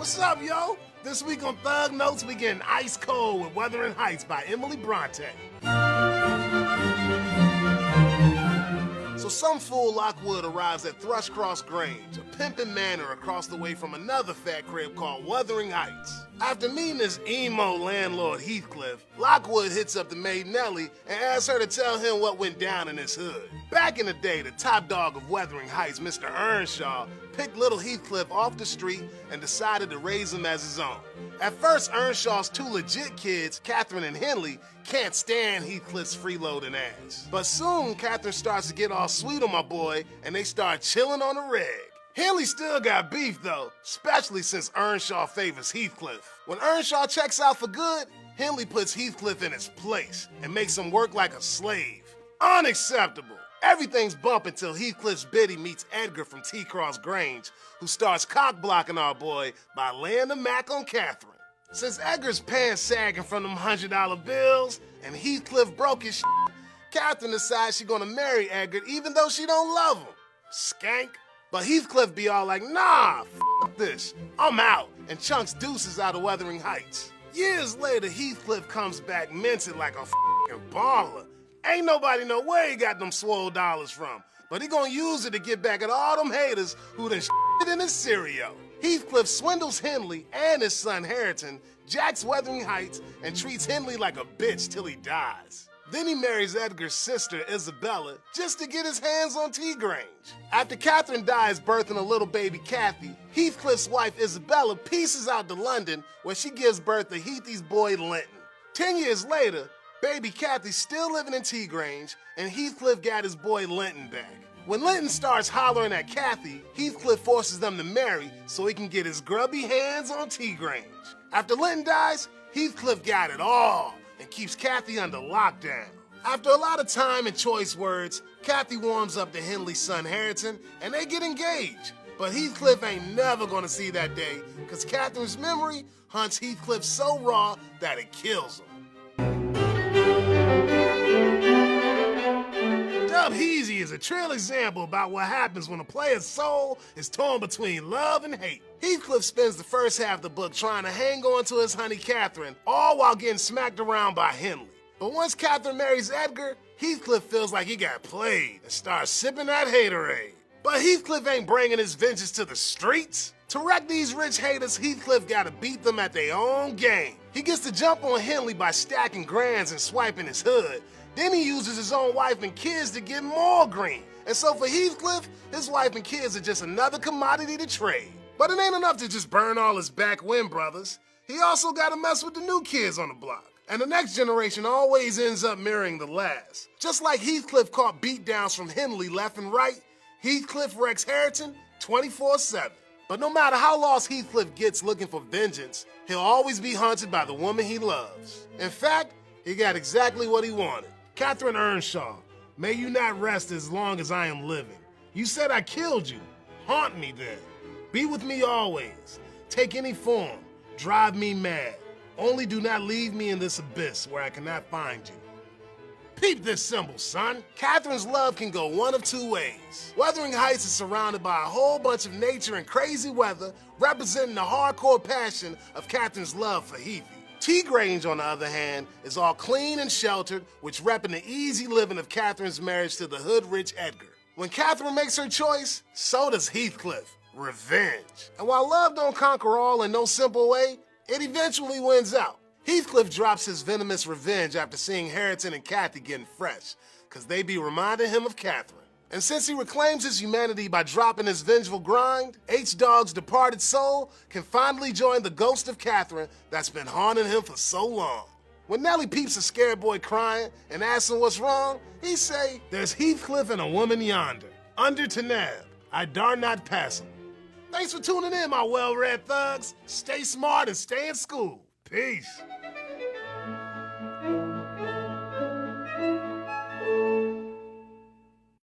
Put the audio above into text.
What's up, yo? This week on Thug Notes, we getting ice cold with Wuthering Heights by Emily Bronte. So some fool Lockwood arrives at Thrushcross Grange, a pimpin' manor across the way from another fat crib called Wuthering Heights. After meeting his emo landlord Heathcliff, Lockwood hits up the maid Nellie and asks her to tell him what went down in his hood. Back in the day, the top dog of Wuthering Heights, Mr. Earnshaw, picked little Heathcliff off the street and decided to raise him as his own. At first, Earnshaw's two legit kids, Catherine and Henley, can't stand Heathcliff's freeloading ass. But soon, Catherine starts to get all sweet on my boy, and they start chilling on the reg. Henley still got beef though, especially since Earnshaw favors Heathcliff. When Earnshaw checks out for good, Henley puts Heathcliff in his place and makes him work like a slave. Unacceptable. Everything's bump until Heathcliff's biddy meets Edgar from T-Cross Grange, who starts cock-blocking our boy by laying the mac on Catherine. Since Edgar's pants sagging from them $100 bills and Heathcliff broke his shit, Catherine decides she's gonna marry Edgar even though she don't love him. Skank. But Heathcliff be all like, nah, f this, I'm out, and chunks deuces out of Wuthering Heights. Years later, Heathcliff comes back minted like a f***ing baller. Ain't nobody know where he got them swole dollars from, but he gonna use it to get back at all them haters who done shit in his cereal. Heathcliff swindles Henley and his son Harrington, jacks Wuthering Heights, and treats Henley like a bitch till he dies. Then he marries Edgar's sister, Isabella, just to get his hands on T-Grange. After Catherine dies birthing a little baby Kathy, Heathcliff's wife Isabella pieces out to London where she gives birth to Heathy's boy Linton. 10 years later, baby Kathy's still living in T-Grange, and Heathcliff got his boy Linton back. When Linton starts hollering at Kathy, Heathcliff forces them to marry so he can get his grubby hands on T-Grange. After Linton dies, Heathcliff got it all and keeps Kathy under lockdown. After a lot of time and choice words, Kathy warms up to Henley's son Harrington and they get engaged. But Heathcliff ain't never gonna see that day because Catherine's memory hunts Heathcliff so raw that it kills him. Dub Heezy is a trill example about what happens when a player's soul is torn between love and hate. Heathcliff spends the first half of the book trying to hang on to his honey Catherine, all while getting smacked around by Henley. But once Catherine marries Edgar, Heathcliff feels like he got played and starts sipping that haterade. But Heathcliff ain't bringing his vengeance to the streets. To wreck these rich haters, Heathcliff gotta beat them at their own game. He gets to jump on Henley by stacking grands and swiping his hood. Then he uses his own wife and kids to get more green. And so for Heathcliff, his wife and kids are just another commodity to trade. But it ain't enough to just burn all his back-wind brothers. He also gotta mess with the new kids on the block. And the next generation always ends up mirroring the last. Just like Heathcliff caught beatdowns from Henley left and right, Heathcliff wrecks Harrington 24/7. But no matter how lost Heathcliff gets looking for vengeance, he'll always be haunted by the woman he loves. In fact, he got exactly what he wanted. Catherine Earnshaw, may you not rest as long as I am living. You said I killed you. Haunt me then. Be with me always. Take any form. Drive me mad. Only do not leave me in this abyss where I cannot find you. Peep this symbol, son. Catherine's love can go one of two ways. Wuthering Heights is surrounded by a whole bunch of nature and crazy weather, representing the hardcore passion of Catherine's love for Heathy. T-Grange, on the other hand, is all clean and sheltered, which repping the easy living of Catherine's marriage to the hood-rich Edgar. When Catherine makes her choice, so does Heathcliff. Revenge. And while love don't conquer all in no simple way, it eventually wins out. Heathcliff drops his venomous revenge after seeing Harrington and Kathy getting fresh, cause they be reminding him of Catherine. And since he reclaims his humanity by dropping his vengeful grind, H-Dog's departed soul can finally join the ghost of Catherine that's been haunting him for so long. When Nellie peeps a scared boy crying and asks him what's wrong, he say, there's Heathcliff and a woman yonder, under Tanab. I dare not pass him. Thanks for tuning in, my well-read thugs. Stay smart and stay in school. Peace.